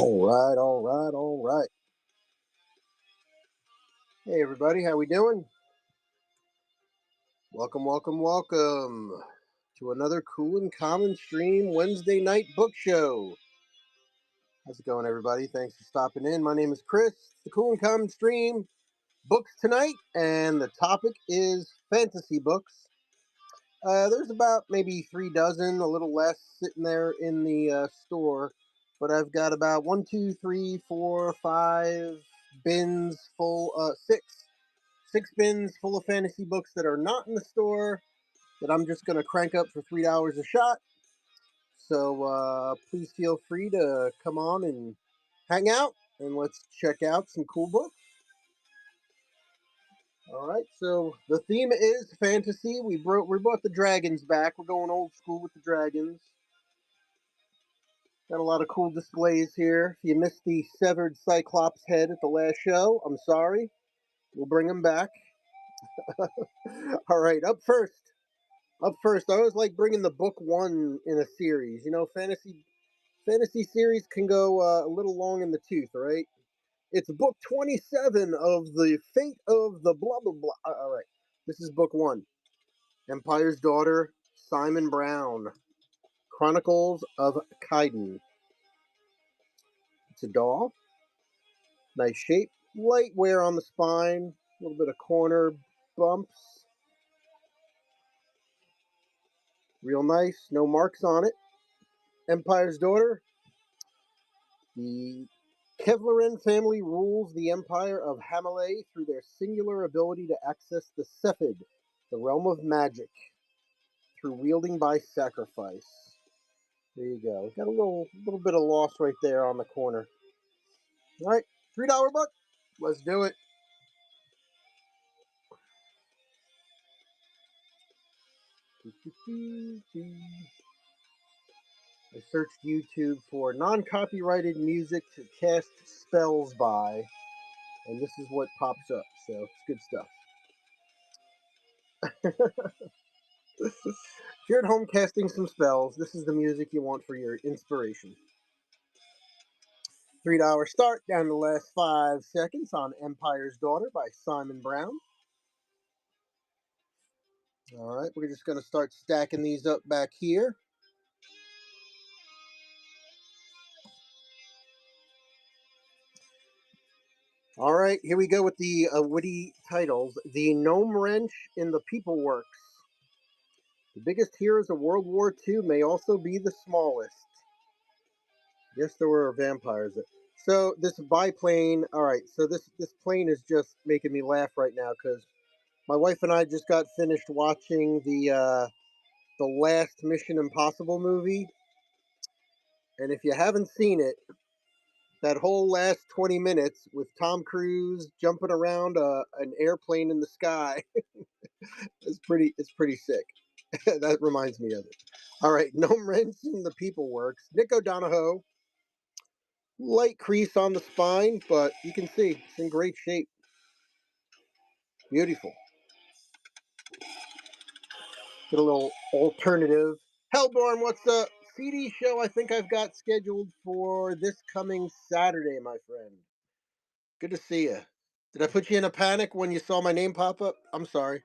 All right, all right, all right. Hey everybody, how we doing? Welcome, welcome, welcome to another cool and common stream Wednesday night book show. How's it going, everybody? Thanks for stopping in. My name is Chris. The Cool and Common Stream books tonight, and the topic is fantasy books. There's about maybe 3 dozen, a little less, sitting there in the store, but I've got about one, two, three, four, five bins full, six bins full of fantasy books that are not in the store that I'm just going to crank up for $3 a shot. So please feel free to come on and hang out and let's check out some cool books. All right, so the theme is fantasy. We brought the dragons back. We're going old school with the dragons. Got a lot of cool displays here. If you missed the severed Cyclops head at the last show, I'm sorry. We'll bring them back. All right, up first. Up first, I always like bringing the book one in a series. You know, fantasy series can go a little long in the tooth, right? It's book 27 of the Fate of the blah blah blah. All right, this is book one. Empire's Daughter, Simon Brown, Chronicles of Kaiden. It's a doll, nice shape, light wear on the spine, a little bit of corner bumps, real nice, no marks on it. Empire's Daughter. The Kevlarin family rules the empire of Hamalei through their singular ability to access the Sephid, the realm of magic, through wielding by sacrifice. There you go. Got a little bit of loss right there on the corner. All right, $3 book. Let's do it. I searched YouTube for non-copyrighted music to cast spells by, and this is what pops up. So it's good stuff. If you're at home casting some spells, this is the music you want for your inspiration. $3 start down to the last 5 seconds on Empire's Daughter by Simon Brown. All right, we're just going to start stacking these up back here. All right, here we go with the witty titles. The Gnome Wrench in the People Works. The biggest heroes of World War II may also be the smallest. Yes, there were vampires. So this biplane. All right, so this plane is just making me laugh right now because my wife and I just got finished watching the last Mission Impossible movie, and if you haven't seen it, that whole last 20 minutes with Tom Cruise jumping around an airplane in the sky it's pretty sick. That reminds me of it. All right, Gnome Wrench in the People Works. Nick O'Donohoe. Light crease on the spine, but you can see it's in great shape. Beautiful. Get a little alternative. Hellborn, what's the CD show I think I've got scheduled for this coming Saturday, my friend? Good to see you. Did I put you in a panic when you saw my name pop up? I'm sorry.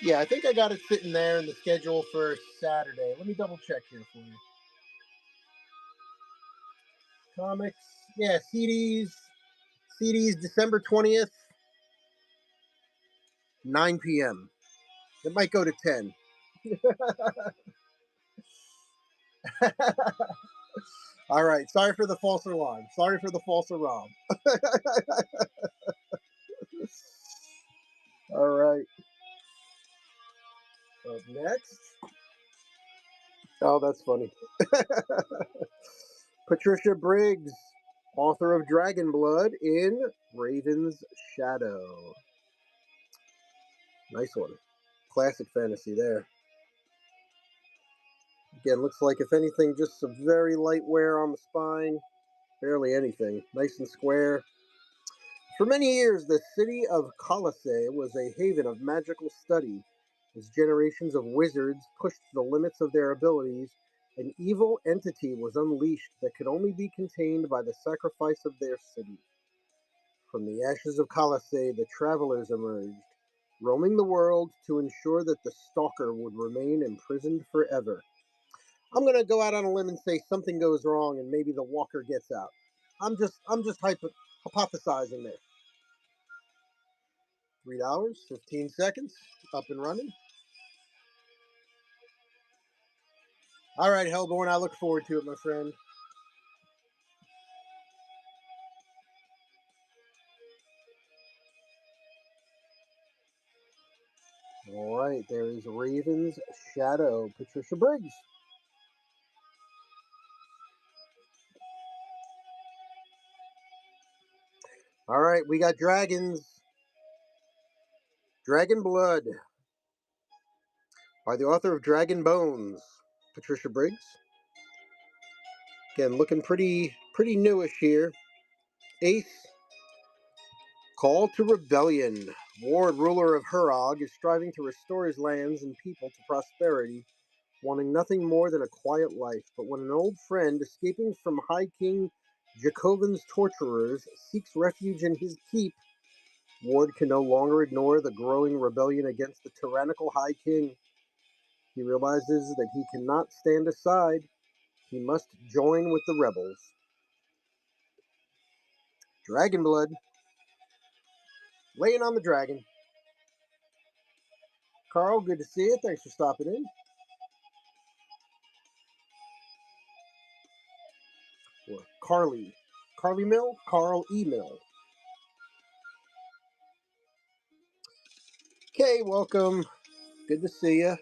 Yeah, I think I got it sitting there in the schedule for Saturday. Let me double check here for you. Comics. Yeah, CDs. CDs December 20th, 9 p.m. It might go to 10. All right. Sorry for the false alarm. Sorry for the false alarm. All right. Up next. Oh, that's funny. Patricia Briggs, author of Dragon Blood in Raven's Shadow. Nice one. Classic fantasy there. Again, looks like, if anything, just some very light wear on the spine. Barely anything. Nice and square. For many years, the city of Colossae was a haven of magical study as generations of wizards pushed the limits of their abilities An evil entity was unleashed that could only be contained by the sacrifice of their city. From the ashes of Colossae, the travelers emerged, roaming the world to ensure that the stalker would remain imprisoned forever. I'm gonna go out on a limb and say something goes wrong and maybe the walker gets out. I'm just hypothesizing there. $3, 15 seconds, up and running. All right, Hellborn, I look forward to it, my friend. All right, there is Raven's Shadow, Patricia Briggs. All right, we got Dragons. Dragon Blood by the author of Dragon Bones, Patricia Briggs. Again, looking pretty newish here. Ace, Call to Rebellion. Ward, ruler of Hurog, is striving to restore his lands and people to prosperity, wanting nothing more than a quiet life. But when an old friend, escaping from High King Jacobin's torturers, seeks refuge in his keep, Ward can no longer ignore the growing rebellion against the tyrannical High King. He realizes that he cannot stand aside. He must join with the rebels. Dragon Blood. Laying on the dragon. Carl, good to see you. Thanks for stopping in. Or Carly. Carly Mill? Carl E. Mill. Okay, welcome. Good to see you.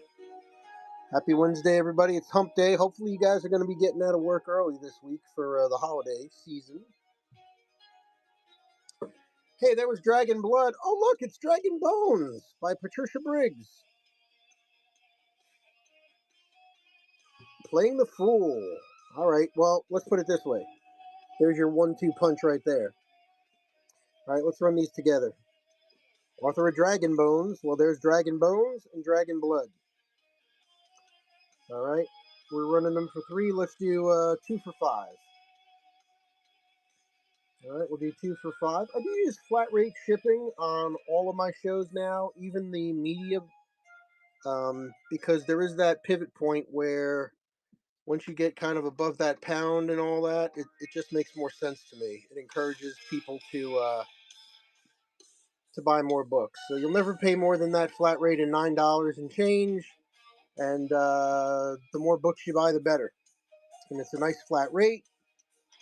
Happy Wednesday, everybody. It's hump day. Hopefully you guys are going to be getting out of work early this week for the holiday season. Hey, there was Dragon Blood. Oh, look, it's Dragon Bones by Patricia Briggs. Playing the Fool. All right, well, let's put it this way. There's your 1-2 punch right there. All right, let's run these together. Author of Dragon Bones. Well, there's Dragon Bones and Dragon Blood. All right, we're running them for 3. Let's do 2 for 5. All right, we'll do 2 for 5. I do use flat rate shipping on all of my shows now, even the media, because there is that pivot point where once you get kind of above that pound and all that, it just makes more sense to me. It encourages people to buy more books. So you'll never pay more than that flat rate of $9 and change. And the more books you buy, the better. And it's a nice flat rate,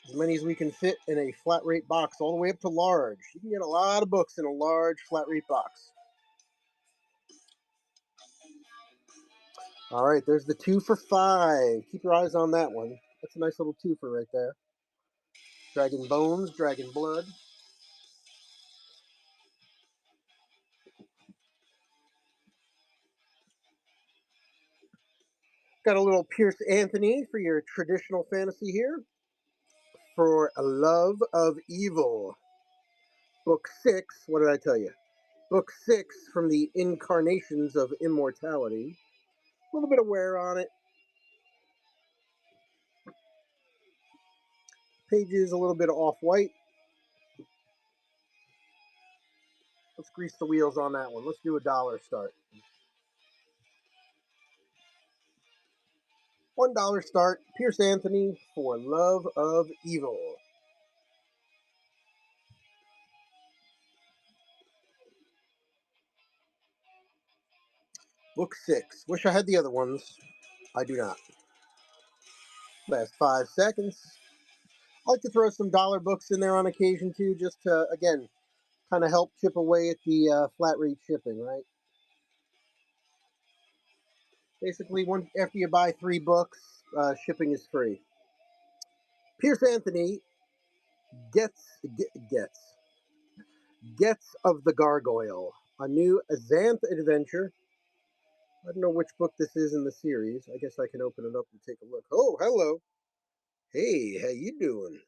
as many as we can fit in a flat rate box, all the way up to large. You can get a lot of books in a large flat rate box. All right, there's the 2 for 5. Keep your eyes on that one. That's a nice little twofer right there. Dragon Bones, Dragon Blood. Got a little Pierce Anthony for your traditional fantasy here. For A Love of Evil. Book 6, what did I tell you? Book 6 from the Incarnations of Immortality. A little bit of wear on it. Pages a little bit off-white. Let's grease the wheels on that one. Let's do $1 start. $1 start. Pierce Anthony for Love of Evil. Book 6. Wish I had the other ones. I do not. Last 5 seconds. I like to throw some dollar books in there on occasion too, just to, again, kind of help chip away at the flat rate shipping, right? Basically, after you buy 3 books, shipping is free. Pierce Anthony gets of the Gargoyle, a new Azanth adventure. I don't know which book this is in the series. I guess I can open it up and take a look. Oh, hello. Hey, how you doing?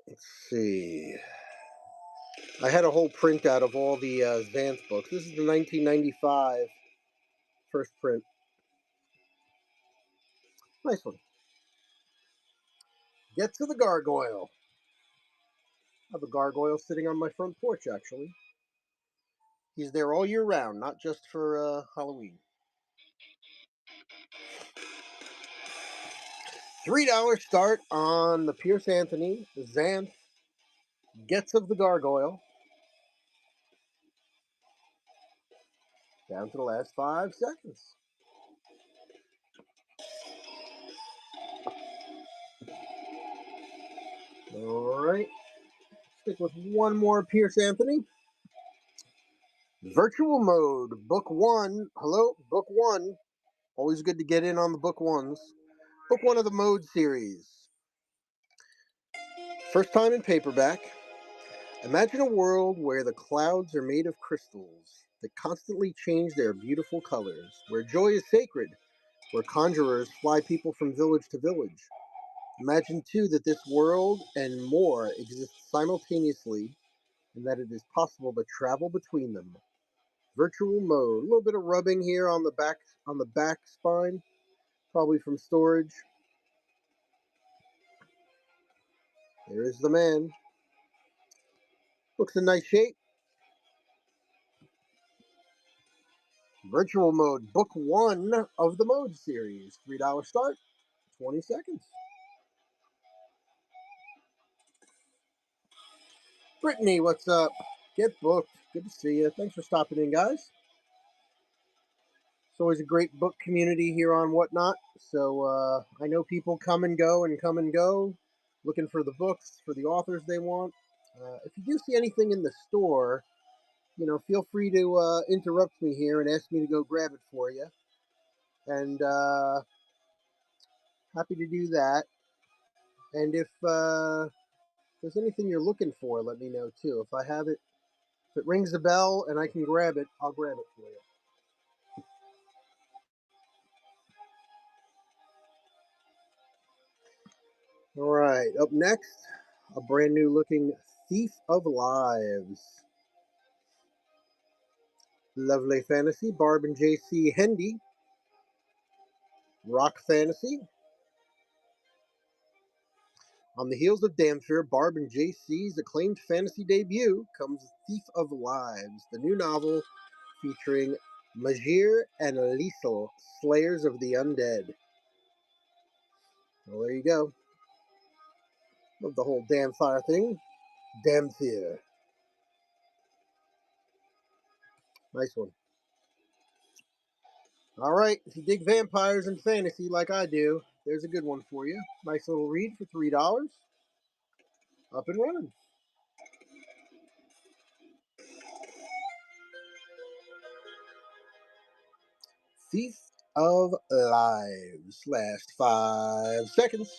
Let's see. I had a whole printout of all the Xanth books. This is the 1995 first print. Nice one. Get to the Gargoyle. I have a gargoyle sitting on my front porch, actually. He's there all year round, not just for Halloween. $3 start on the Pierce Anthony, the Xanth, Gets of the Gargoyle. Down to the last 5 seconds. All right. Stick with one more Pierce Anthony. Virtual Mode, Book 1. Hello, Book 1. Always good to get in on the Book 1s. Book 1 of the Mode series. First time in paperback. Imagine a world where the clouds are made of crystals that constantly change their beautiful colors, where joy is sacred, where conjurers fly people from village to village. Imagine, too, that this world and more exist simultaneously and that it is possible to travel between them. Virtual Mode. A little bit of rubbing here on the back spine, probably from storage. There is the man. Looks in nice shape. Virtual Mode, Book 1 of the Mode series. $3 start, 20 seconds. Brittany, what's up? Get booked. Good to see you. Thanks for stopping in, guys. It's always a great book community here on Whatnot. So I know people come and go, looking for the books, for the authors they want. If you do see anything in the store, feel free to interrupt me here and ask me to go grab it for you. And happy to do that. And if there's anything you're looking for, let me know too. If I have it, if it rings a bell and I can grab it, I'll grab it for you. All right, up next, a brand new looking Thief of Lives. Lovely Fantasy, Barb and J.C. Hendy. Rock Fantasy. On the heels of Damfir, Barb and J.C.'s acclaimed fantasy debut comes Thief of Lives, the new novel featuring Majir and Liesel, Slayers of the Undead. Well, there you go. Love the whole damn fire thing. Damfir. Nice one. All right, if you dig vampires and fantasy like I do, there's a good one for you. Nice little read for $3. Up and running. Thief of Lives. Last 5 seconds.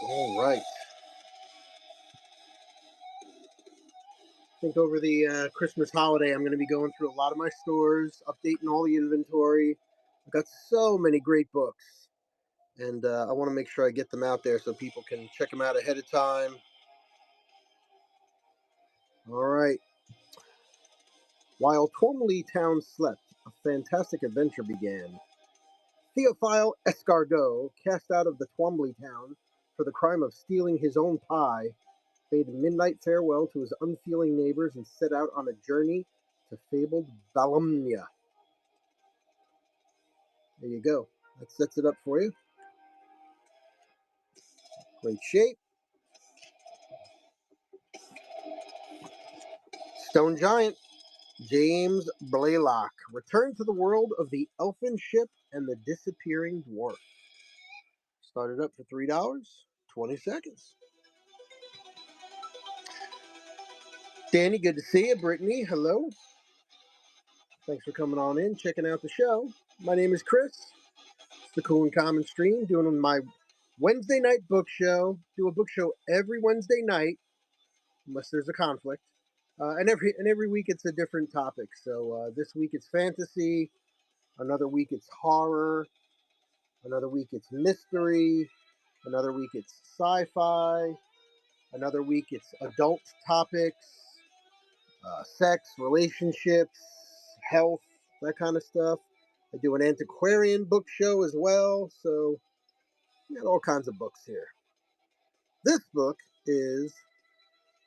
All right. I think over the Christmas holiday, I'm going to be going through a lot of my stores, updating all the inventory. I've got so many great books, and I want to make sure I get them out there so people can check them out ahead of time. All right. While Twombly Town slept, a fantastic adventure began. Theophile Escargot, cast out of the Twombly Town for the crime of stealing his own pie, bade midnight farewell to his unfeeling neighbors and set out on a journey to fabled Balumnia. There you go. That sets it up for you. Great shape. Stone Giant, James Blaylock, returned to the world of the Elfin Ship and the Disappearing Dwarf. Started up for $3, 20 seconds. Danny, good to see you. Brittany, hello. Thanks for coming on in, checking out the show. My name is Chris. It's the Cool and Common Stream, doing my Wednesday night book show. Do a book show every Wednesday night, unless there's a conflict. And every week it's a different topic. So this week it's fantasy. Another week it's horror. Another week it's mystery. Another week it's sci-fi. Another week it's adult topics, sex, relationships, health, that kind of stuff. I do an antiquarian book show as well, so we got all kinds of books here. This book is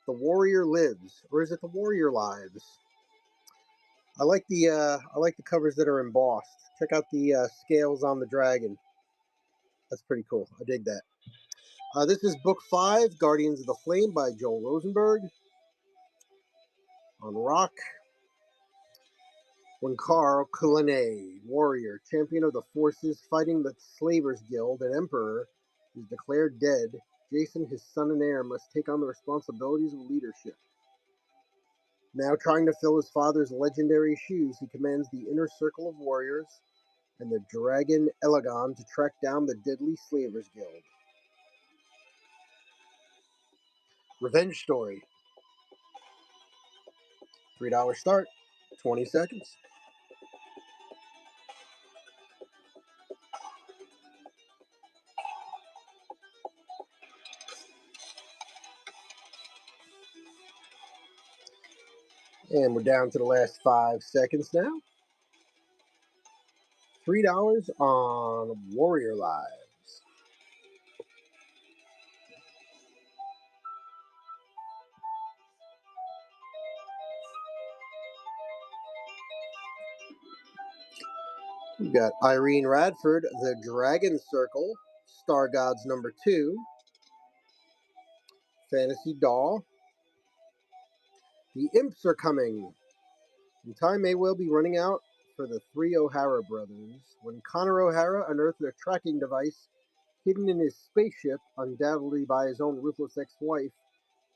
The Warrior Lives, or is it The Warrior Lives? I like the covers that are embossed. Check out the scales on the dragon. That's pretty cool. I dig that. This is book 5, Guardians of the Flame by Joel Rosenberg. On rock, when Carl Cullene, warrior, champion of the forces fighting the Slavers Guild and emperor, is declared dead, Jason, his son and heir, must take on the responsibilities of leadership. Now trying to fill his father's legendary shoes, he commands the inner circle of warriors and the dragon Elagon to track down the deadly Slavers Guild. Revenge Story. $3 start, 20 seconds. And we're down to the last 5 seconds now. $3 on Warrior Lives. We've got Irene Radford, The Dragon Circle, Star Gods #2, Fantasy Doll, The Imps Are Coming, and time may well be running out for the 3 O'Hara brothers when Connor O'Hara unearthed a tracking device hidden in his spaceship, undoubtedly by his own ruthless ex-wife.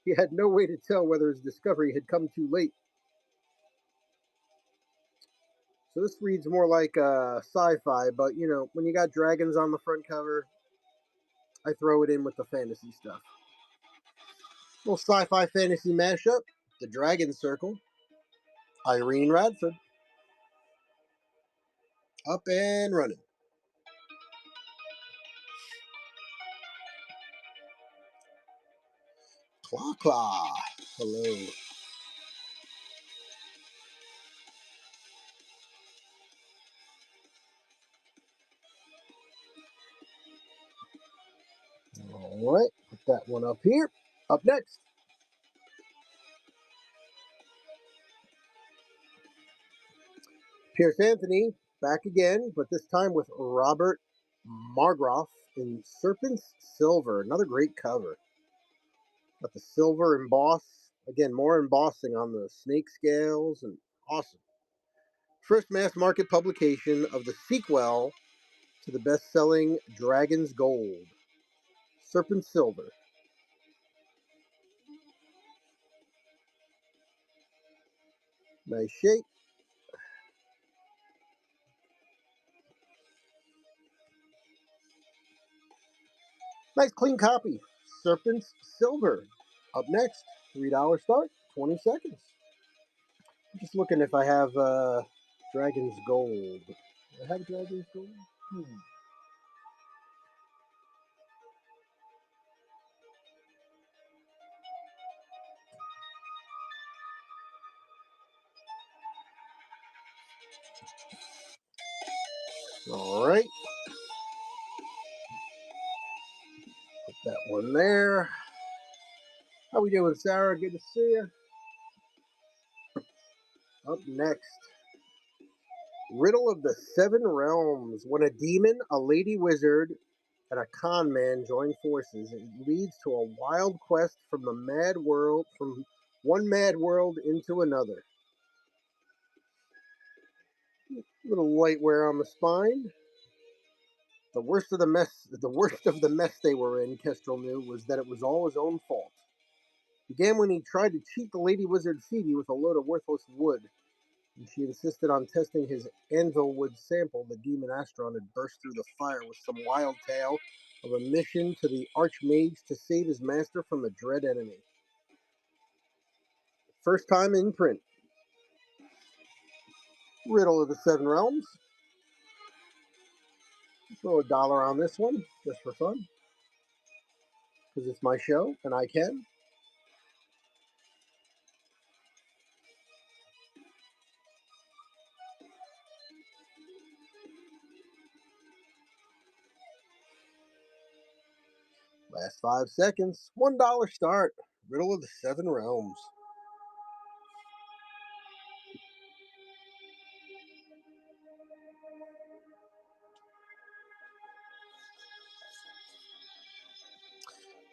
He had no way to tell whether his discovery had come too late. So this reads more like sci-fi, but you know, when you got dragons on the front cover, I throw it in with the fantasy stuff. Little sci-fi fantasy mashup, The Dragon Circle, Irene Radford. Up and running. Claw Claw. Hello. All right, put that one up here. Up next, Pierce Anthony back again, but this time with Robert Margroff in Serpent's Silver. Another great cover. Got the silver emboss. Again, more embossing on the snake scales, and awesome. First mass market publication of the sequel to the best-selling Dragon's Gold, Serpent Silver. Nice shape. Nice clean copy. Serpent's Silver. Up next, $3 start, 20 seconds. I'm just looking if I have Dragon's Gold. Do I have Dragon's Gold? All right. Put that one there. How we doing, Sarah? Good to see you. Up next, Riddle of the Seven Realms. When a demon, a lady wizard, and a con man join forces, it leads to a wild quest from one mad world into another. Little light wear on the spine. The worst of the mess they were in, Kestrel knew, was that it was all his own fault. It began when he tried to cheat the lady wizard Phoebe with a load of worthless wood. When she insisted on testing his anvil wood sample, the demon Astron had burst through the fire with some wild tale of a mission to the Archmage to save his master from a dread enemy. First time in print. Riddle of the Seven Realms. Throw $1 on this one just for fun because it's my show and I can. Last 5 seconds. $1 start. Riddle of the Seven Realms.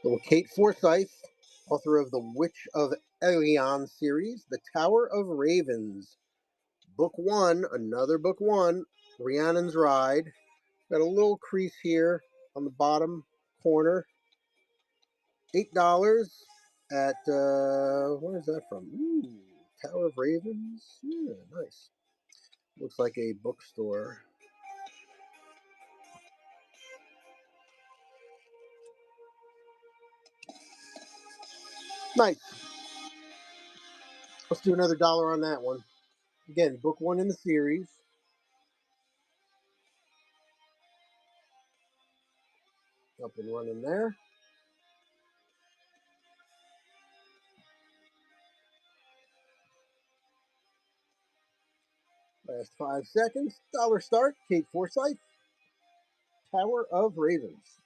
Little Kate Forsyth, author of the Witch of Elion series, The Tower of Ravens. Book one, another book one, Rhiannon's Ride. Got a little crease here on the bottom corner. $8 at, where is that from? Ooh, Tower of Ravens. Yeah, nice. Looks like a bookstore. Nice. Let's do another dollar on that one. Again, book one in the series. Up and running there. Last 5 seconds. Dollar start. Kate Forsyth. Tower of Ravens.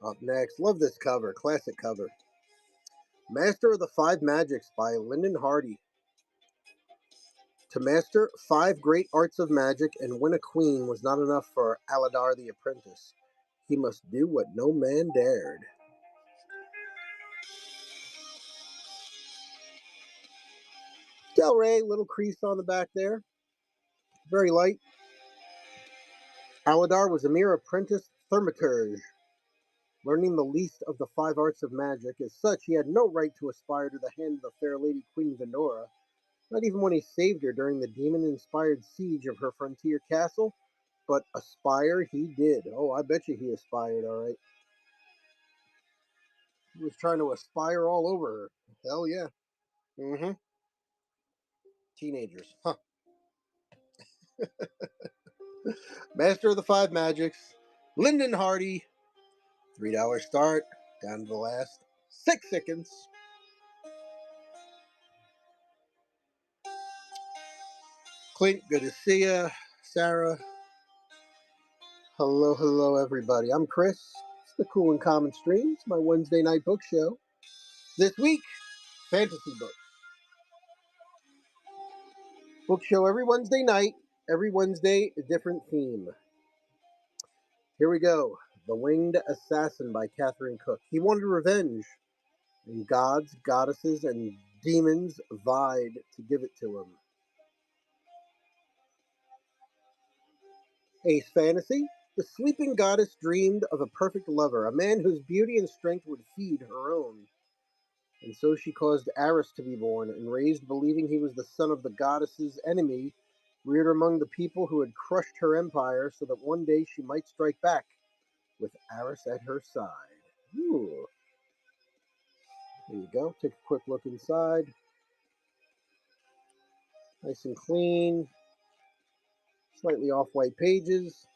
Up next. Love this cover. Classic cover. Master of the Five Magics by Lyndon Hardy. To master 5 great arts of magic and win a queen was not enough for Aladar the apprentice. He must do what no man dared. Del Rey, little crease on the back there. Very light. Aladar was a mere apprentice thaumaturge, learning the least of the 5 arts of magic. As such, he had no right to aspire to the hand of the fair lady Queen Vendora, not even when he saved her during the demon-inspired siege of her frontier castle. But aspire he did. Oh, I bet you he aspired, all right. He was trying to aspire all over her. Hell yeah. Mm-hmm. Teenagers. Huh. Master of the Five Magics. Lyndon Hardy. $3 start. Down to the last 6 seconds. Clint, good to see ya. Sarah. Hello, hello, everybody. I'm Chris. It's the Cool and Common Streams, my Wednesday night book show. This week, fantasy book. Book show every Wednesday night. Every Wednesday, a different theme. Here we go. The Winged Assassin by Catherine Cook. He wanted revenge, and gods, goddesses, and demons vied to give it to him. Ace Fantasy. The sleeping goddess dreamed of a perfect lover, a man whose beauty and strength would feed her own. And so she caused Aris to be born, and raised believing he was the son of the goddess's enemy, reared among the people who had crushed her empire so that one day she might strike back, with Aris at her side. Ooh. There you go. Take a quick look inside. Nice and clean. Slightly off-white pages.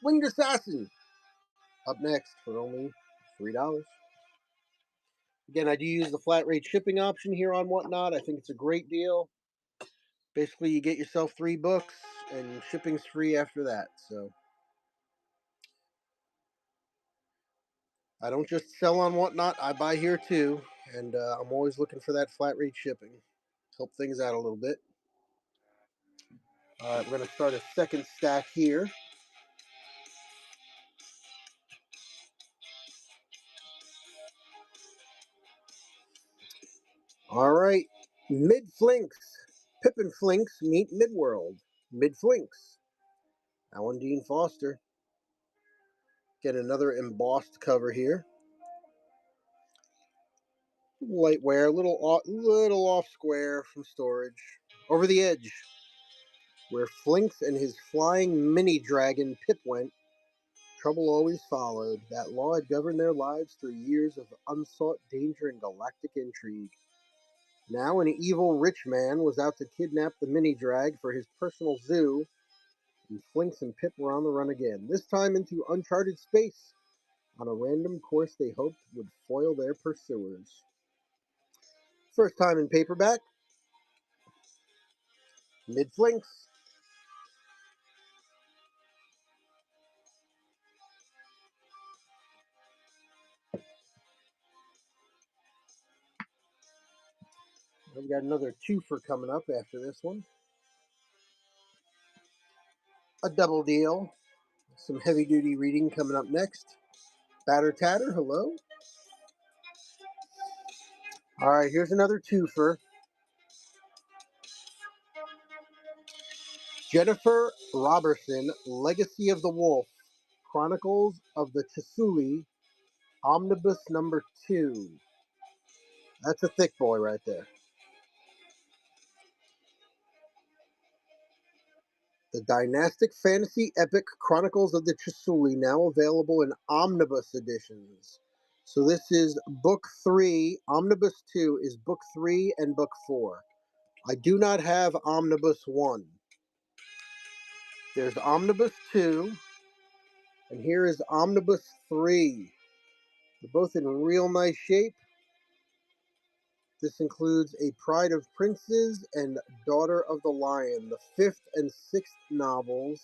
Winged Assassin. Up next for only $3. Again, I do use the flat rate shipping option here on Whatnot. I think it's a great deal. Basically, you get yourself 3 books, and shipping's free after that. So I don't just sell on Whatnot. I buy here too, and I'm always looking for that flat rate shipping. Help things out a little bit. All right, we're going to start a second stack here. All right, Mid Flinks. Pip and Flinks meet Midworld. Mid Flinks. Alan Dean Foster. Get another embossed cover here. Light wear, little off square from storage. Over the edge. Where Flinx and his flying mini dragon Pip went, trouble always followed. That law had governed their lives through years of unsought danger and galactic intrigue. Now an evil rich man was out to kidnap the mini drag for his personal zoo, and Flinx and Pip were on the run again, this time into uncharted space, on a random course they hoped would foil their pursuers. First time in paperback, Mid Flinx. We've got another twofer coming up after this one. A double deal. Some heavy duty reading coming up next. Batter Tatter, hello. All right, here's another twofer. Jennifer Robertson, Legacy of the Wolf, Chronicles of the Chisuli, Omnibus number 2. That's a thick boy right there. The dynastic fantasy epic Chronicles of the Chisuli, now available in omnibus editions. So this is book 3. Omnibus 2 is book 3 and book 4. I do not have Omnibus 1. There's Omnibus 2, and here is Omnibus 3. They're both in real nice shape. This includes A Pride of Princes and Daughter of the Lion, the 5th and 6th novels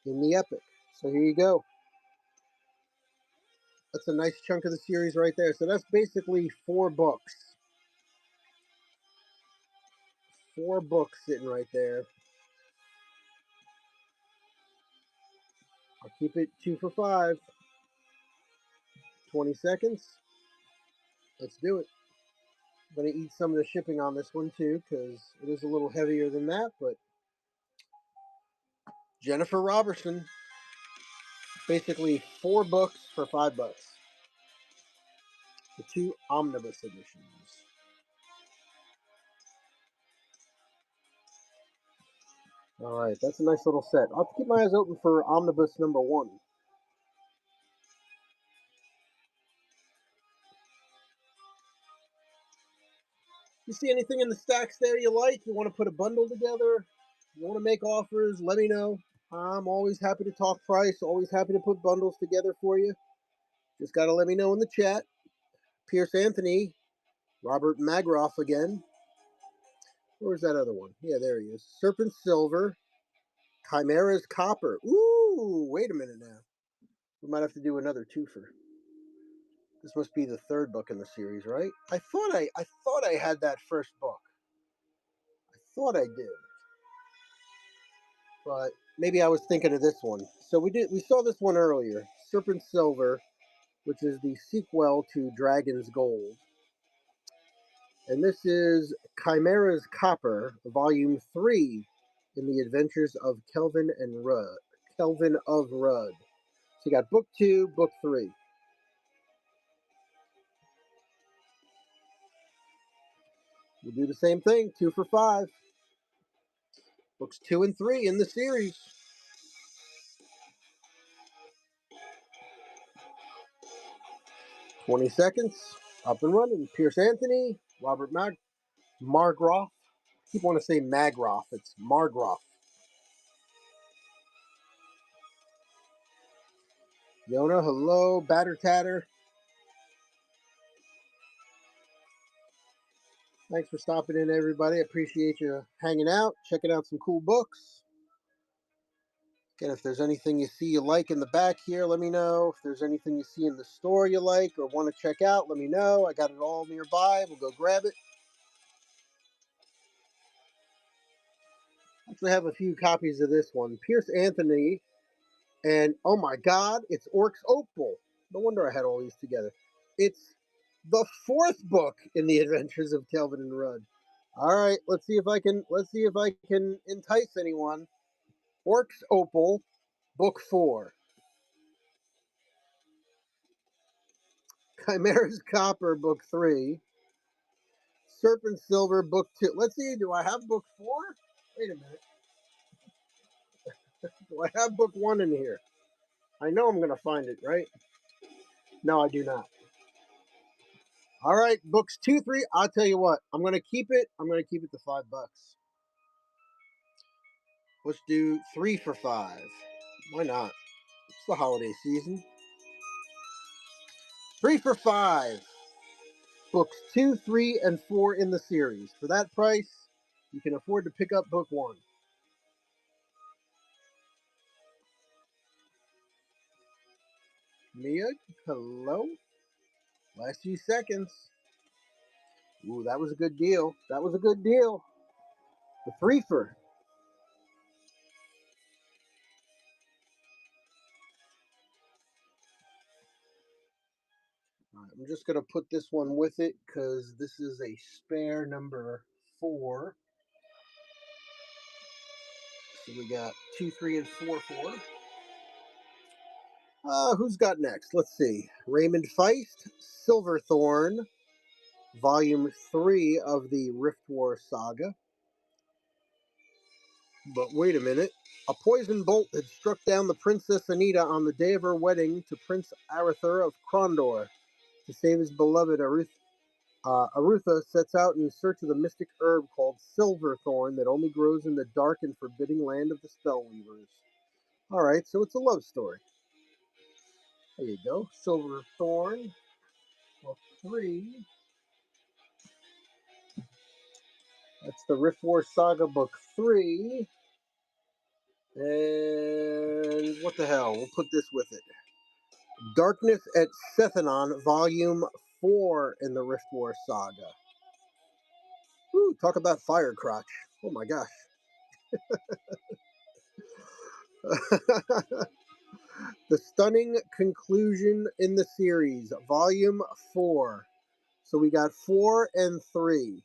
in the epic. So here you go. That's a nice chunk of the series right there. So that's basically 4 books. 4 books sitting right there. I'll keep it 2 for 5. 20 seconds. Let's do it. I'm going to eat some of the shipping on this one too, because it is a little heavier than that, but Jennifer Robertson, basically 4 books for $5. The 2 omnibus editions. All right, that's a nice little set. I'll have to keep my eyes open for omnibus number 1. You see anything in the stacks there you like? You want to put a bundle together? You want to make offers? Let me know. I'm always happy to talk price. Always happy to put bundles together for you. Just got to let me know in the chat. Pierce Anthony, Robert Magroff again. Where's that other one? Yeah, there he is. Serpent Silver, Chimera's Copper. Ooh, wait a minute now. We might have to do another twofer. This must be the 3rd book in the series, right? I thought I had that first book. I thought I did. But maybe I was thinking of this one. So we saw this one earlier, Serpent Silver, which is the sequel to Dragon's Gold. And this is Chimera's Copper, Volume 3, in the Adventures of Kelvin and Rudd. Kelvin of Rudd. So you got book 2, book 3. We'll do the same thing, 2 for 5. Books 2 and 3 in the series. $20 seconds. Up and running. Pierce Anthony, Robert Margroff. I keep wanting to say Magroff. It's Margroff. Yona, hello. Batter Tatter. Thanks for stopping in, everybody. I appreciate you hanging out, checking out some cool books. Again, if there's anything you see you like in the back here, let me know. If there's anything you see in the store you like or want to check out, let me know. I got it all nearby. We'll go grab it. Actually, I have a few copies of this one. Pierce Anthony, and oh my God, it's Orcs Opal. No wonder I had all these together. It's the 4th book in the Adventures of Kelvin and Rudd. All right, let's see if I can entice anyone. Orcs Opal, book 4. Chimera's Copper, book 3. Serpent Silver, book 2. Let's see, do I have book 4? Wait a minute. Do I have book 1 in here? I know I'm going to find it, right? No, I do not. All right, books 2, 3. I'll tell you what. I'm going to keep it. I'm going to keep it to $5. Let's do 3 for 5. Why not? It's the holiday season. 3 for 5. Books 2, 3, and 4 in the series. For that price, you can afford to pick up book 1. Mia, hello? Last few seconds. Ooh, that was a good deal. That was a good deal. The 3 for. Right, I'm just going to put this one with it because this is a spare number 4. So we got 2, 3, and 4, 4. Who's got next? Let's see. Raymond Feist, Silverthorn, Volume 3 of the Rift War saga. But wait a minute. A poison bolt had struck down the Princess Anita on the day of her wedding to Prince Arthur of Crondor. To save his beloved Arutha sets out in search of the mystic herb called Silverthorn that only grows in the dark and forbidding land of the Spellweavers. Alright, so it's a love story. There you go. Silverthorn. Well, 3. That's the Rift War Saga Book 3. And what the hell? We'll put this with it. Darkness at Sethanon, Volume 4 in the Rift War Saga. Ooh, talk about fire crotch. Oh my gosh. The stunning conclusion in the series, Volume 4. So we got 4 and 3.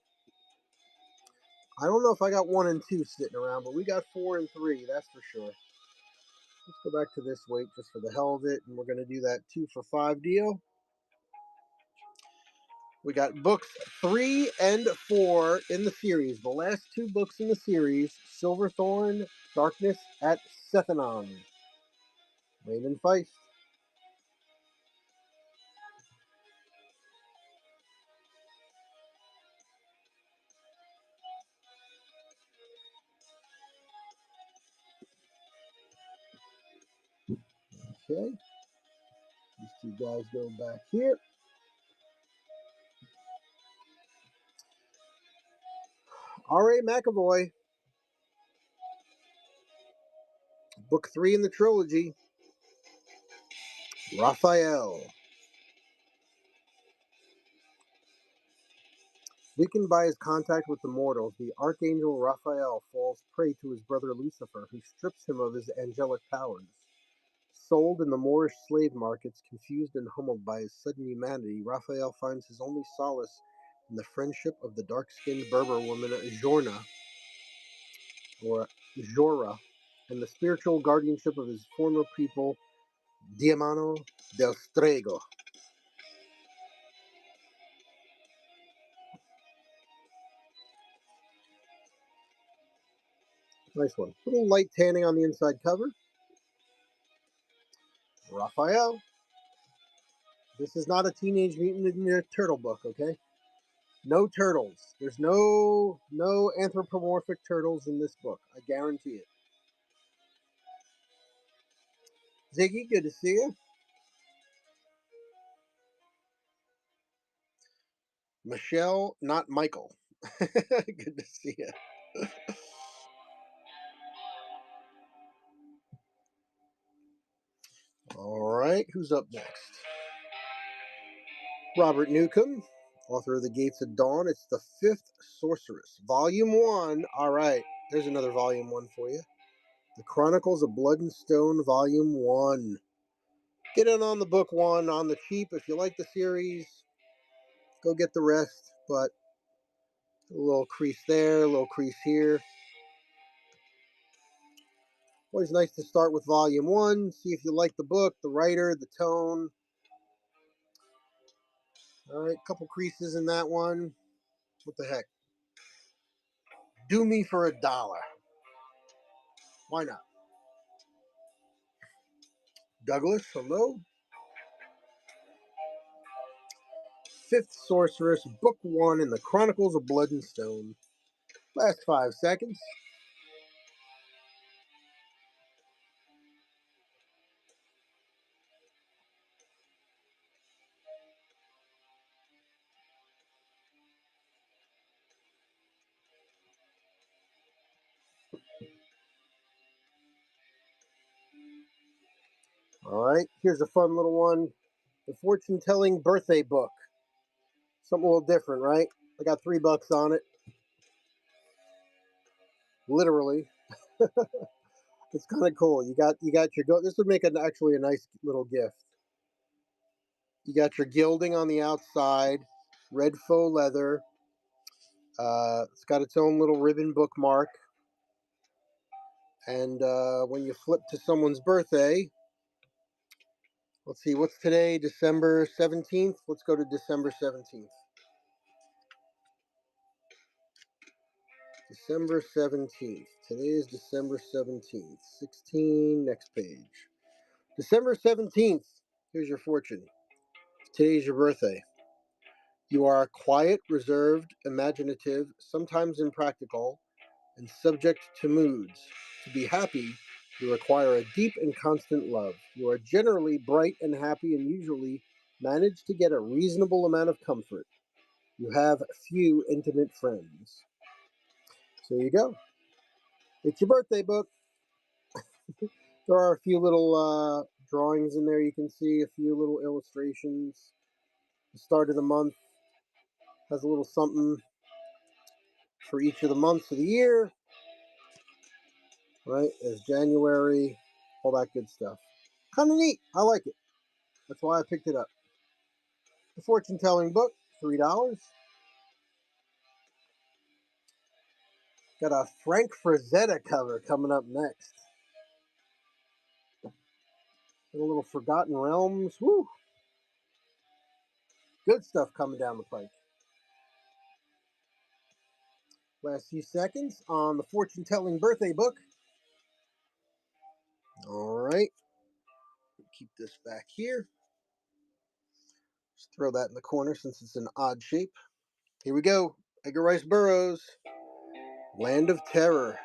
I don't know if I got 1 and 2 sitting around, but we got 4 and 3, that's for sure. Let's go back to this weight just for the hell of it, and we're going to do that 2 for 5 deal. We got books 3 and 4 in the series. The last 2 books in the series, Silverthorn, Darkness at Sethanon. Raymond Feist. Okay. These 2 guys go back here. R.A. McAvoy. Book 3 in the trilogy. Raphael. Weakened by his contact with the mortals, the archangel Raphael falls prey to his brother Lucifer, who strips him of his angelic powers. Sold in the Moorish slave markets, confused and humbled by his sudden humanity, Raphael finds his only solace in the friendship of the dark-skinned Berber woman Jorna, or Jora, and the spiritual guardianship of his former pupil, Diamano del Strego. Nice one. Little light tanning on the inside cover. Raphael. This is not a Teenage Mutant Ninja Turtle book, okay? No turtles. There's no anthropomorphic turtles in this book. I guarantee it. Ziggy, good to see you. Michelle, not Michael. Good to see you. All right, who's up next? Robert Newcomb, author of The Gates of Dawn. It's the 5th Sorceress, Volume 1. All right, there's another Volume 1 for you. The Chronicles of Blood and Stone, Volume 1. Get in on the book 1 on the cheap. If you like the series, go get the rest. But a little crease there, a little crease here. Always nice to start with Volume 1, see if you like the book, the writer, the tone. All right, couple creases in that one. What the heck? Do me for $1. Why not? Douglas, hello. Fifth Sorceress, Book 1 in the Chronicles of Blood and Stone. Last 5 seconds. All right, here's a fun little one. The Fortune Telling Birthday Book. Something a little different, right? I got $3 on it. Literally. It's kind of cool. You got your go. This would make actually a nice little gift. You got your gilding on the outside, red faux leather. It's got its own little ribbon bookmark. And when you flip to someone's birthday, let's see, what's today? December 17th? Let's go to December 17th. December 17th. Today is December 17th. 16, next page. December 17th. Here's your fortune. Today's your birthday. You are quiet, reserved, imaginative, sometimes impractical, and subject to moods. To be happy, you require a deep and constant love. You are generally bright and happy and usually manage to get a reasonable amount of comfort. You have few intimate friends. So there you go. It's your birthday book. There are a few little drawings in there. You can see a few little illustrations. The start of the month has a little something for each of the months of the year. Right? There's January, all that good stuff. Kind of neat. I like it. That's why I picked it up. The fortune telling book, $3. Got a Frank Frazetta cover coming up next. A little Forgotten Realms. Woo! Good stuff coming down the pike. Last few seconds on the fortune telling birthday book. All right. Keep this back here. Just throw that in the corner since it's an odd shape. Here we go. Edgar Rice Burroughs, Land of Terror.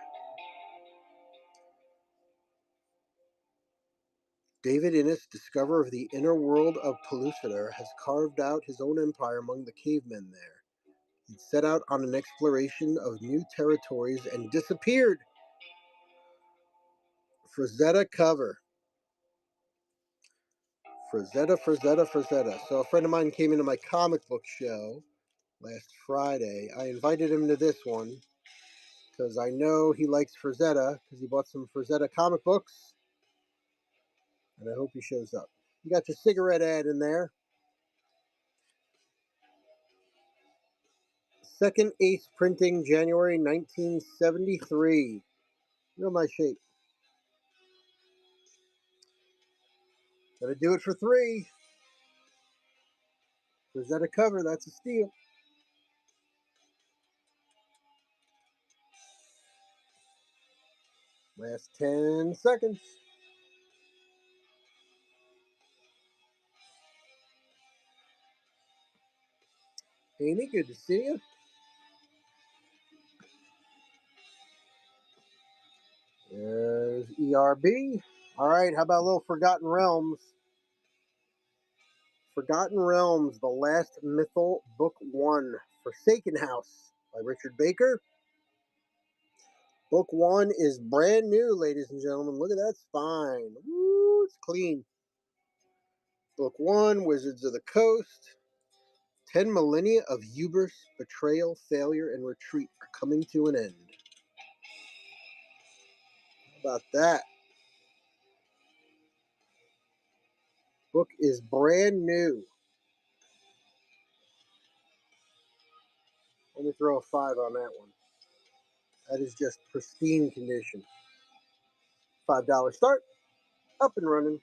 David Innes, discoverer of the inner world of Pellucidar, has carved out his own empire among the cavemen there. He set out on an exploration of new territories and disappeared. Frazetta cover. Frazetta. So a friend of mine came into my comic book show last Friday. I invited him to this one because I know he likes Frazetta because he bought some Frazetta comic books, and I hope he shows up. You got your cigarette ad in there. Second Ace printing, January 1973. Real nice shape. Gotta do it for $3. Frazetta cover, that's a steal. Last 10 seconds. Amy, good to see you. There's ERB. All right, how about a little Forgotten Realms? Forgotten Realms, The Last Mythal, Book 1, Forsaken House by Richard Baker. Book 1 is brand new, ladies and gentlemen. Look at that spine. Woo, it's clean. Book 1, Wizards of the Coast. 10 millennia of hubris, betrayal, failure, and retreat are coming to an end. How about that? Book is brand new. Let me throw a 5 on that one. That is just pristine condition. $5 start, up and running.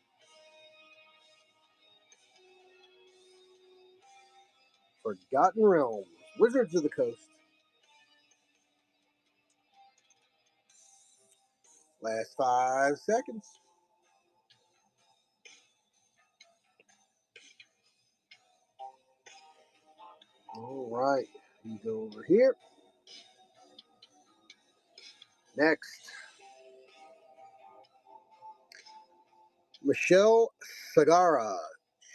Forgotten Realms, Wizards of the Coast. Last 5 seconds. All right. You go over here. Next, Michelle Sagara,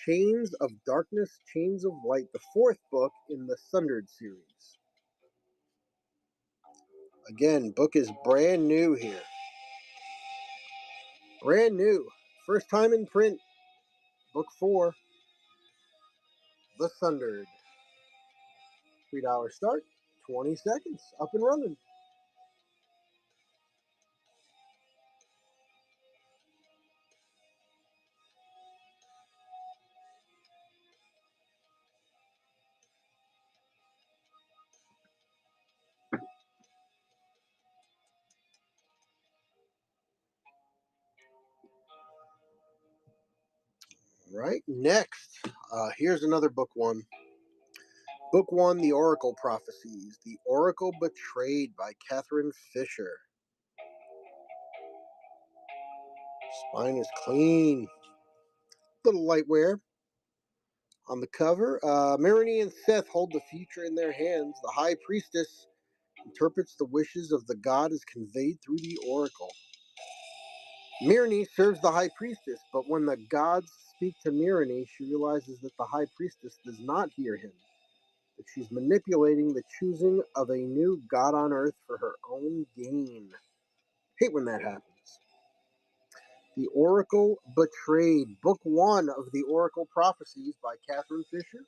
Chains of Darkness, Chains of Light, the fourth book in the Sundered series. Again, book is brand new here. Brand new. First time in print. Book 4, The Sundered. $3 start, 20 seconds, up and running. Right, next, here's another book one. Book 1, The Oracle Prophecies. The Oracle Betrayed by Catherine Fisher. Spine is clean. Little light wear. On the cover, Myrni and Seth hold the future in their hands. The High Priestess interprets the wishes of the god as conveyed through the oracle. Myrni serves the High Priestess, but when the gods speak to Myrni, she realizes that the High Priestess does not hear him, that she's manipulating the choosing of a new god on earth for her own gain. Hate when that happens. The Oracle Betrayed, Book 1 of the Oracle Prophecies by Catherine Fisher.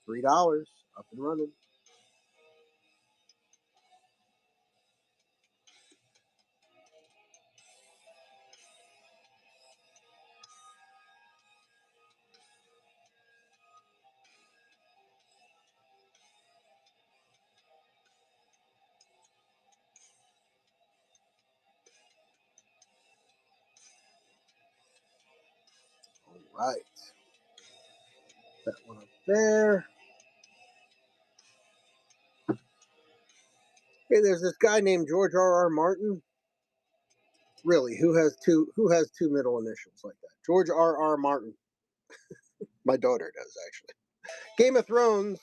$3, up and running. All right. That one up there. Hey, there's this guy named George R. R. Martin. Really, who has two middle initials like that? George R. R. Martin. My daughter does, actually. Game of Thrones.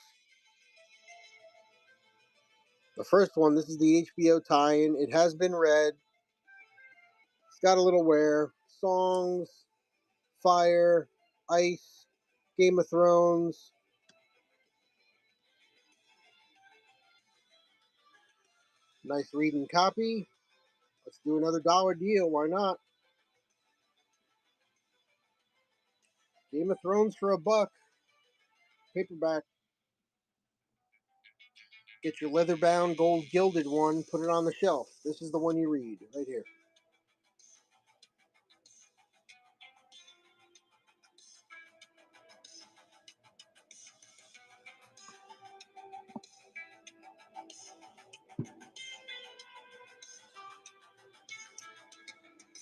The first one. This is the HBO tie-in. It has been read. It's got a little wear. Songs, fire, ice, Game of Thrones. Nice reading copy. Let's do another dollar deal. Why not? Game of Thrones for $1. Paperback. Get your leather bound, gold gilded one. Put it on the shelf. This is the one you read right here.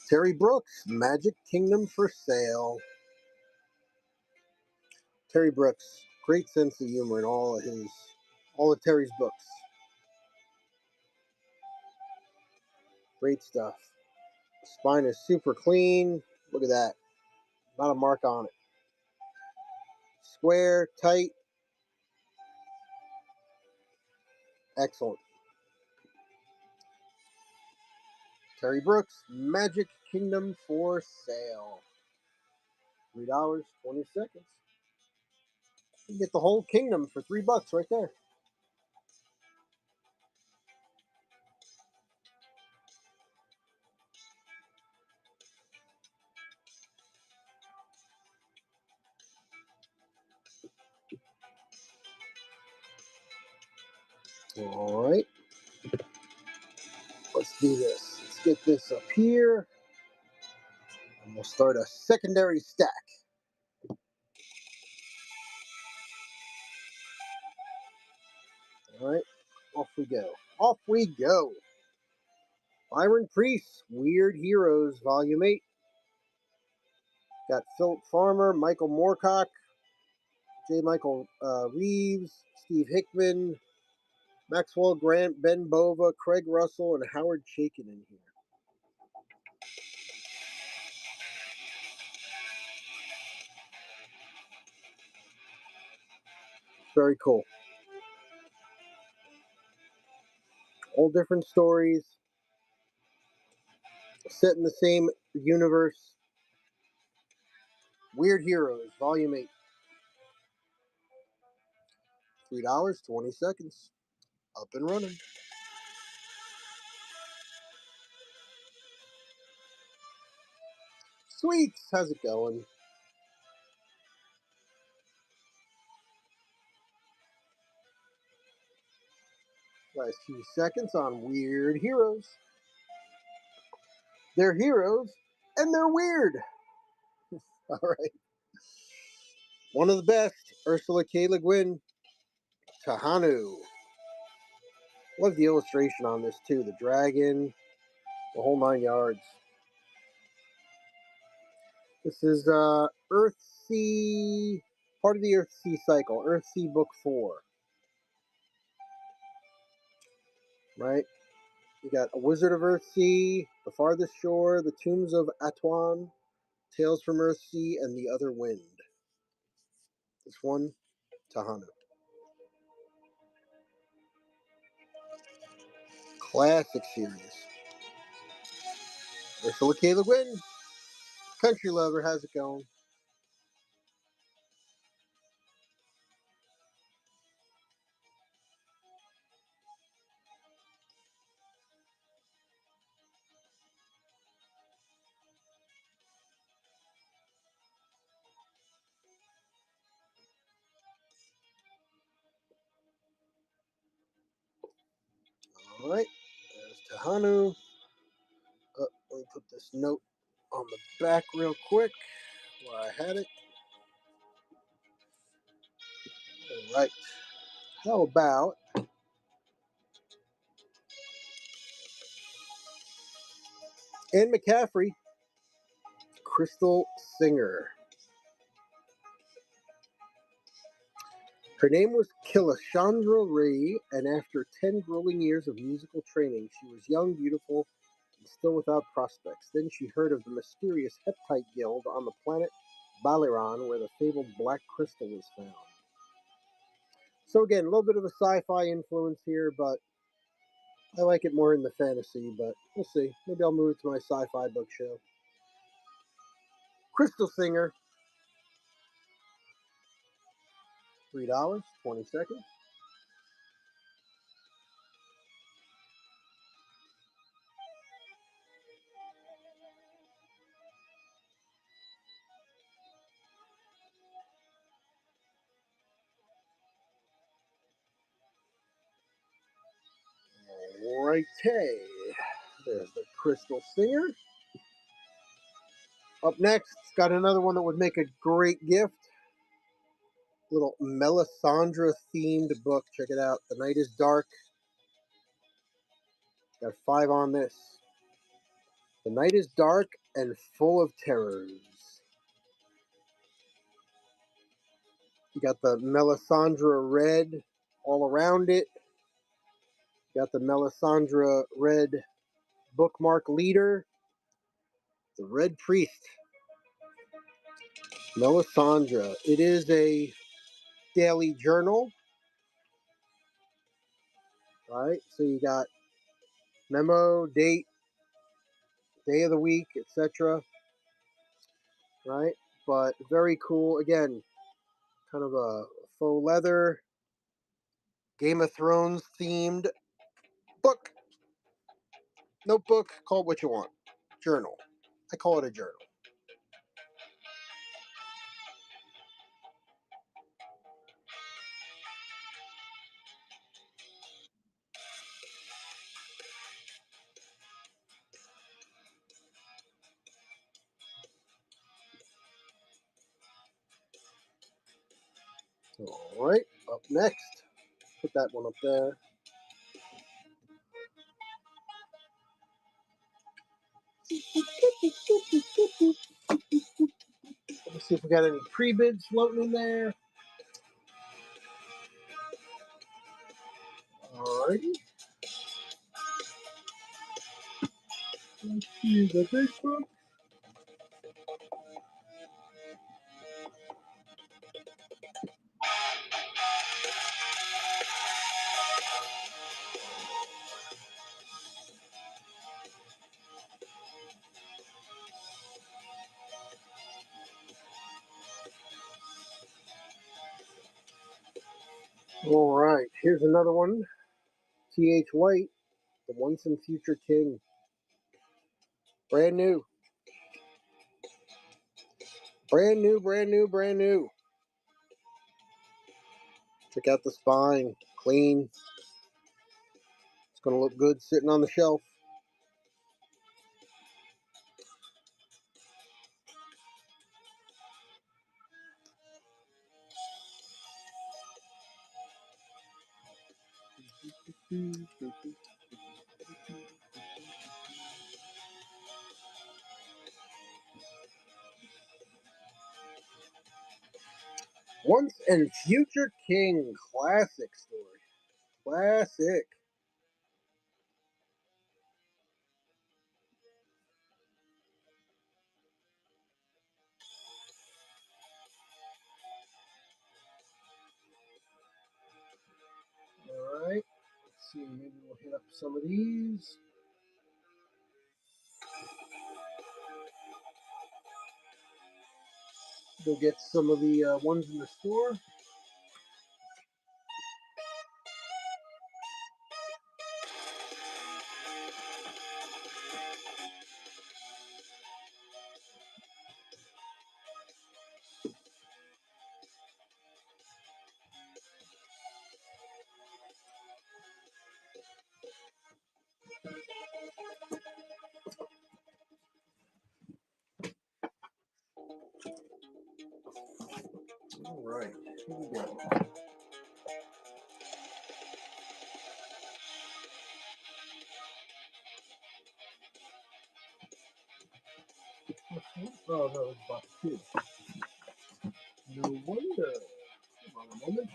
Terry Brooks, Magic Kingdom for sale. Terry Brooks, great sense of humor in all of Terry's books. Great stuff. Spine is super clean. Look at that. Not a mark on it. Square, tight. Excellent. Terry Brooks, Magic Kingdom for sale. $3, 20 seconds. You can get the whole kingdom for $3 right there. All right. Let's do this. Let's get this up here. And we'll start a secondary stack. All right. Off we go. Off we go. Byron Priest, Weird Heroes, Volume 8. Got Philip Farmer, Michael Moorcock, J. Michael Reeves, Steve Hickman, Maxwell Grant, Ben Bova, Craig Russell, and Howard Chaykin in here. Very cool. All different stories set in the same universe. Weird Heroes, Volume 8. $3, 20 seconds. Up and running. Sweets, how's it going? Last few seconds on Weird Heroes. They're heroes and they're weird. All right. One of the best, Ursula K. Le Guin, Tahanu. Love the illustration on this too. The dragon, the whole 9 yards. This is Earthsea, part of the Earthsea cycle, Earthsea Book 4. Right? You got A Wizard of Earthsea, The Farthest Shore, The Tombs of Atuan, Tales from Earthsea, and The Other Wind. This one, Tahanu. Classic series. Ursula K. Le Guin, Country Lover, how's it going? All right, there's Tahanu. Let me put this note on the back real quick where I had it. All right. How about Anne McCaffrey, Crystal Singer? Her name was Kilashandra Ray, and after 10 grueling years of musical training, she was young, beautiful, and still without prospects. Then she heard of the mysterious Heptite Guild on the planet Baliran, where the fabled Black Crystal was found. So again, a little bit of a sci-fi influence here, but I like it more in the fantasy, but we'll see. Maybe I'll move it to my sci-fi book show. Crystal Singer, $3, 20 seconds. Alrighty. There's the Crystal Singer. Up next, got another one that would make a great gift. Little Melisandre themed book. Check it out. The Night is Dark. Got 5 on this. The night is dark and full of terrors. You got the Melisandre red all around it. You got the Melisandre red bookmark leader. The Red Priest. Melisandre. It is a daily journal. Right? So you got memo, date, day of the week, etc. Right? But very cool. Again, kind of a faux leather, Game of Thrones themed book, notebook, call it what you want. Journal. I call it a journal. All right, up next, put that one up there. Let's see if we got any pre-bids floating in there. Alrighty. Let's see the big book. All right, here's another one. T.H. White, the once and future king. Brand new. Brand new, brand new, brand new. Check out the spine. Clean. It's going to look good sitting on the shelf. Once and future king. Classic story. Classic. All right. Let's see. Maybe we'll hit up some of these. Go get some of the ones in the store. All right. Here we go. Oh, no, it's box two. No wonder. Hold on a moment.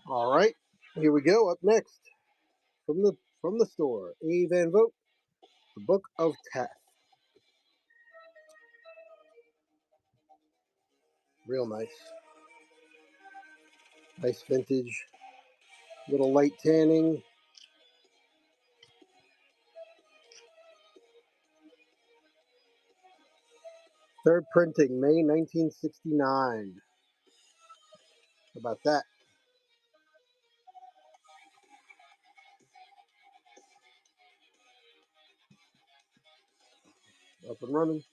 All right. Here we go. Up next from the store, A. Van Vogt, The Book of Teth. Real nice. Nice vintage. Little light tanning. Third printing, May 1969. How about that? Up and running.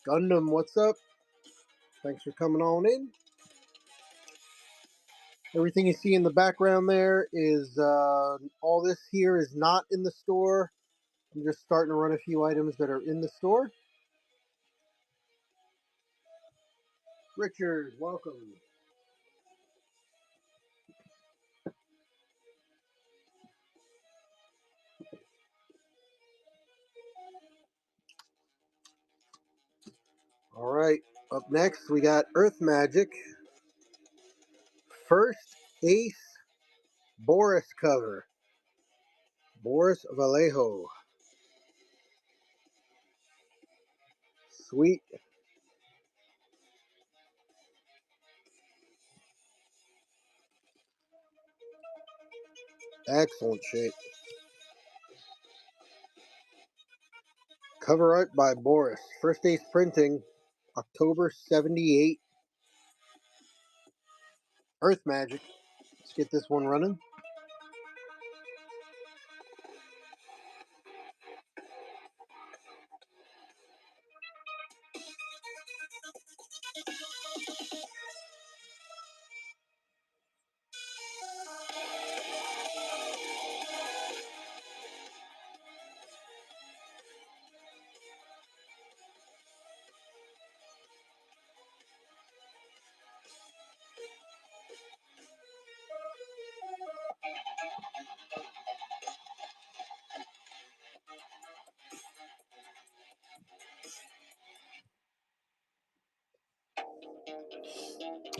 Gundam, what's up? Thanks for coming on in. Everything you see in the background there is all this here is not in the store. I'm just starting to run a few items that are in the store. Richard, welcome. All right, up next we got Earth Magic. First Ace Boris cover. Boris Vallejo. Sweet. Excellent shape. Cover art by Boris. First Ace printing, October 78. Earth Magic. Let's get this one running.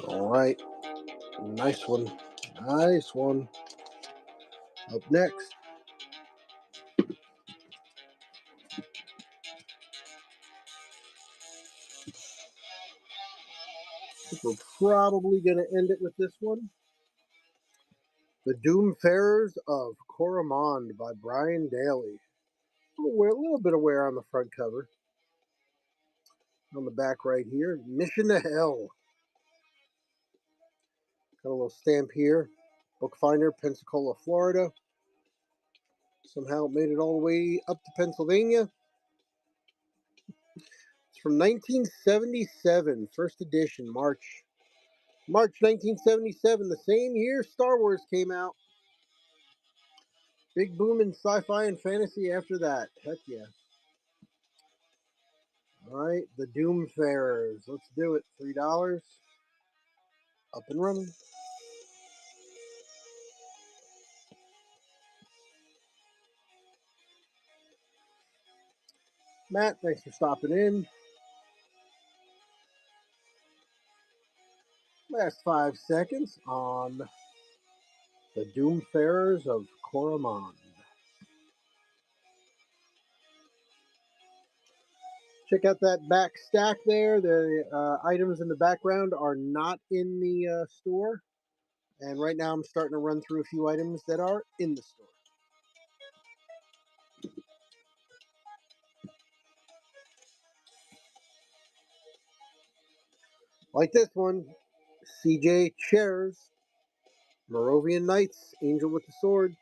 All right. Nice one. Nice one. Up next, I think we're probably going to end it with this one. The Doomfarers of Coromand by Brian Daly. A little bit of wear on the front cover. On the back right here, Mission to Hell. Got a little stamp here. Bookfinder, Pensacola, Florida. Somehow it made it all the way up to Pennsylvania. It's from 1977, first edition, March 1977, the same year Star Wars came out. Big boom in sci-fi and fantasy after that. Heck yeah. All right, the Doomfarers. Let's do it. $3. Up and running. Matt, thanks for stopping in. Last 5 seconds on the Doomfarers of Coromand. Check out that back stack there. The items in the background are not in the store. And right now I'm starting to run through a few items that are in the store. Like this one, CJ Chairs, Moravian Knights, Angel with the Sword.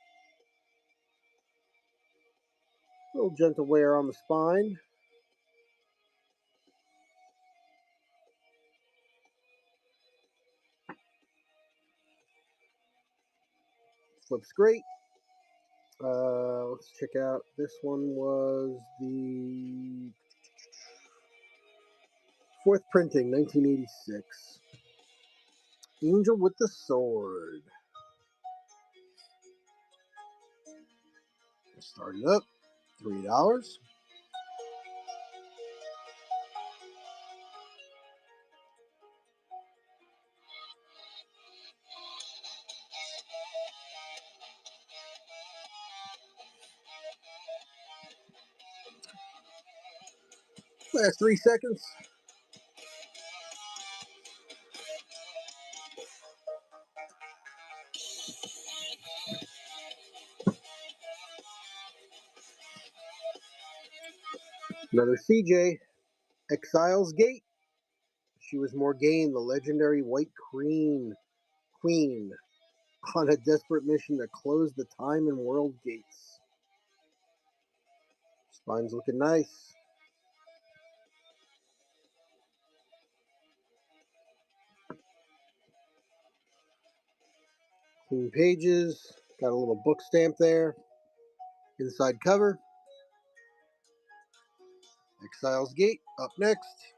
A little gentle wear on the spine. Flips great. Let's check out. This one was the fourth printing, 1986. Angel with the Sword. Start it up. $3. Last 3 seconds. Another CJ. Exile's Gate. She was Morgaine, the legendary White Queen, on a desperate mission to close the time and world gates. Spine's looking nice. Clean pages. Got a little book stamp there. Inside cover. Exile's Gate. Up next.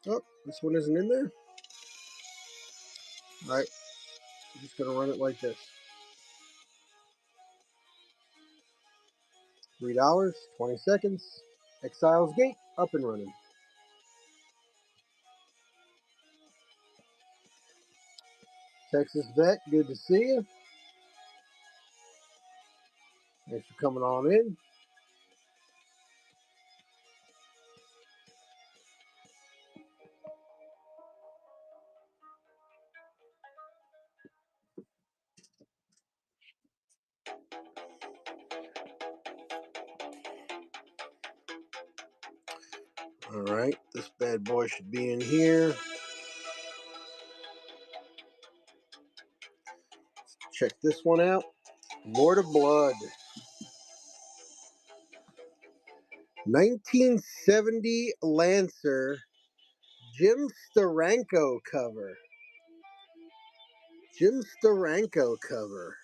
Oh, this one isn't in there. All right. I'm just going to run it like this. $3, 20 seconds. Exile's Gate. Up and running. Texas Vet, good to see you. Thanks for coming on in. All right, this bad boy should be in here. Check this one out. Lord of Blood. 1970 Lancer. Jim Steranko cover. Jim Steranko cover.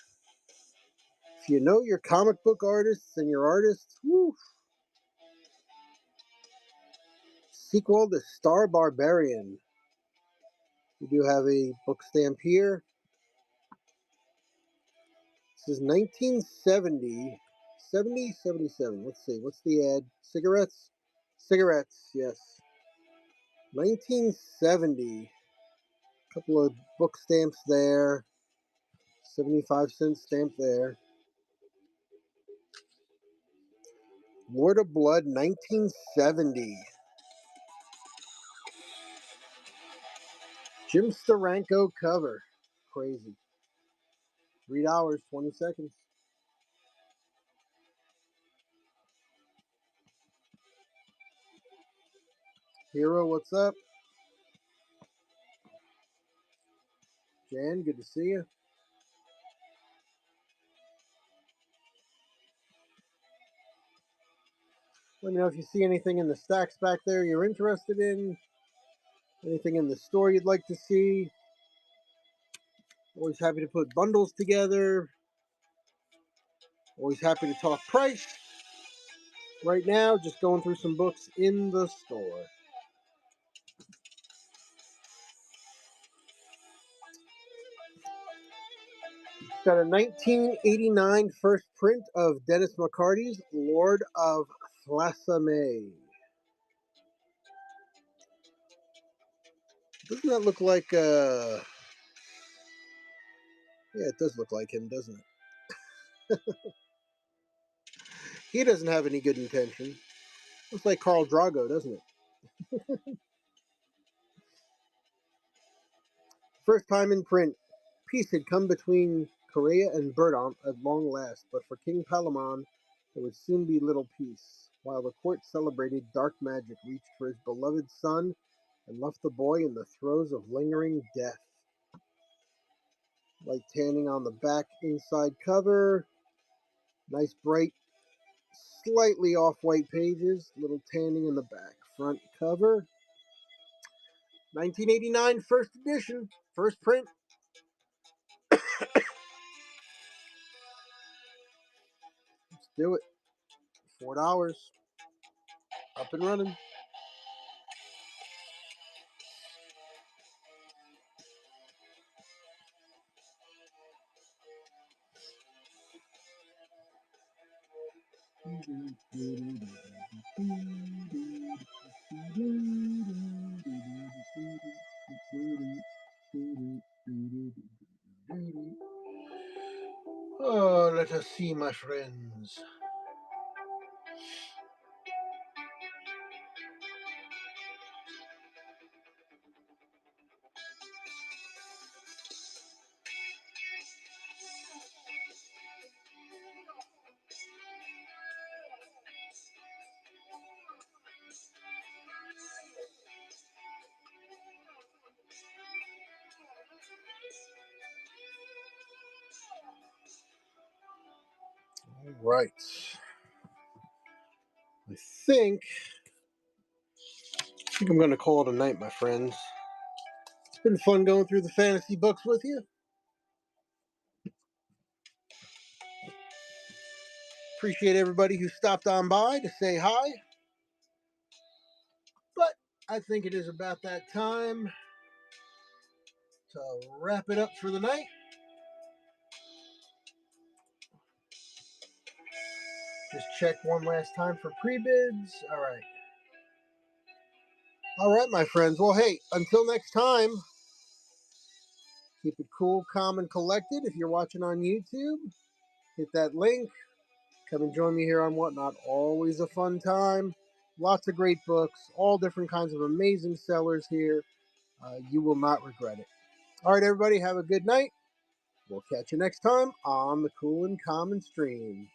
If you know your comic book artists and your artists, woo. Sequel to Star Barbarian. We do have a book stamp here. This is 1970. 77. Let's see. What's the ad? Cigarettes? Cigarettes, yes. 1970. Couple of book stamps there. 75-cent stamp there. Lord of Blood, 1970. Jim Steranko cover. Crazy. $3, 20 seconds. Hero, what's up? Jan, good to see you. Let me know if you see anything in the stacks back there you're interested in. Anything in the store you'd like to see. Always happy to put bundles together. Always happy to talk price. Right now, just going through some books in the store. Got a 1989 first print of Dennis McCarty's Lord of Thlassamay. Doesn't that look like, yeah, it does look like him, doesn't it? He doesn't have any good intention. Looks like Khal Drogo, doesn't it? First time in print. Peace had come between Correa and Burdon at long last, but for King Palamon there would soon be little peace. While the court celebrated, dark magic reached for his beloved son and left the boy in the throes of lingering death. Light tanning on the back inside cover. Nice bright, slightly off-white pages. Little tanning in the back. Front cover. 1989 first edition. First print. Let's do it. $4. Up and running. Oh, let us see, my friends. All right. I think I'm going to call it a night, my friends. It's been fun going through the fantasy books with you. Appreciate everybody who stopped on by to say hi. But I think it is about that time to wrap it up for the night. Just check one last time for pre-bids. All right. All right, my friends. Well, hey, until next time, keep it cool, calm, and collected. If you're watching on YouTube, hit that link. Come and join me here on Whatnot. Always a fun time. Lots of great books, all different kinds of amazing sellers here. You will not regret it. All right, everybody, have a good night. We'll catch you next time on the Cool and Common Stream.